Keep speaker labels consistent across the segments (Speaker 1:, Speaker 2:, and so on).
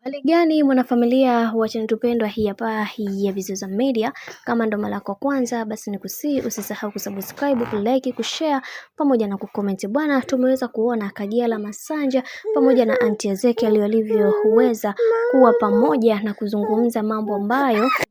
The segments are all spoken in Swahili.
Speaker 1: Hali gani mwanafamilia wa channel tupendwa hii hapa ya Vizuza Media. Kama ndo mara yako ya kwanza basi nikusii usisahau kusubscribe, kulike, kushare pamoja na kucomment. Bwana, tumeweza kuona Kajala Masanja pamoja na Aunty Ezekiel walivyoweza kuwa pamoja na kuzungumza mambo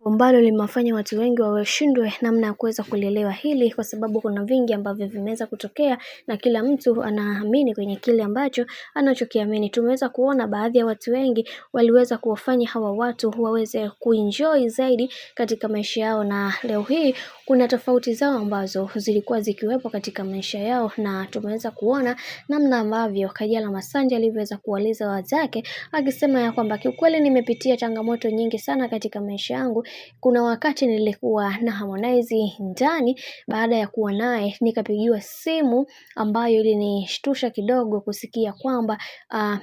Speaker 1: ambalo limewafanya watu wengi washindwe namna ya kuweza kulielewa hili, kwa sababu kuna vingi ambavyo vimeweza kutokea na kila mtu anaamini kwenye kile ambacho anachokiamini. Tumeweza kuona baadhi ya watu wengi waliweza kuwafanya hawa watu waweze kuenjoy zaidi katika maisha yao, na leo hii kuna tofauti zao ambazo zilikuwa zikiwepo katika maisha yao, na tumeweza kuona namna ambavyo Kajala Masanja alivyoweza kuwaliza wazake, akisema ya kwamba kiukweli nimepitia changamoto nyingi sana katika maisha yangu. Kuna wakati nilikuwa na Harmonize ndani, baada ya kuwa naye nikapigiwa simu ambayo ilinishtusha kidogo kusikia kwamba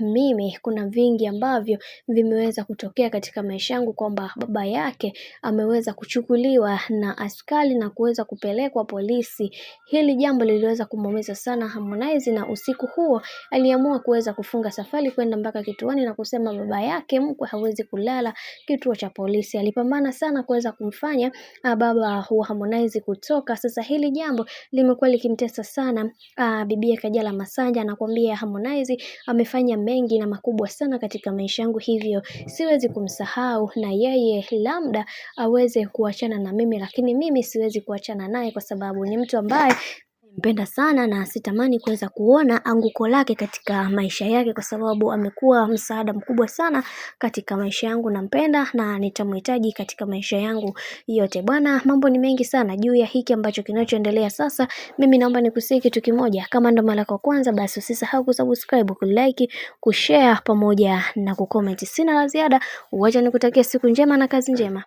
Speaker 1: mimi kuna vingi ambavyo vimeweza kutokea katika maisha yangu, kwamba baba yake ameweza kuchukuliwa na askari na kuweza kupelekwa polisi. Hili jambo liliweza kumuumiza sana Harmonize, na usiku huo aliamua kuweza kufunga safari kwenda mpaka kituoni na kusema baba yake mkwe hawezi kulala kituo cha polisi. Alipambana sana kuweza kumfanya baba wa Harmonize kutoka. Sasa hili jambo limekuwa likimtesa sana bibi Kajala Masanja. Anakuambia Harmonize amefanya mengi na makubwa sana katika maisha yangu, hivyo siwezi kumsahau, na yeye labda aweze kuachana na mimi, lakini mimi siwezi kuachana naye kwa sababu ni mtu ambaye mpenda sana na sitamani kuweza kuona anguko lake katika maisha yake, kwa sababu amekuwa msaada mkubwa sana katika maisha yangu. Nampenda na nitamhitaji katika maisha yangu yote. Bwana, mambo ni mengi sana juu ya hiki ambacho kinachoendelea sasa. Mimi naomba nikusii kitu kimoja, kama ndo mara yako kwanza basi usisahau kusubscribe, kulike, kushare pamoja na kucomment. Sina la ziada, wacha nikutakia siku njema na kazi njema.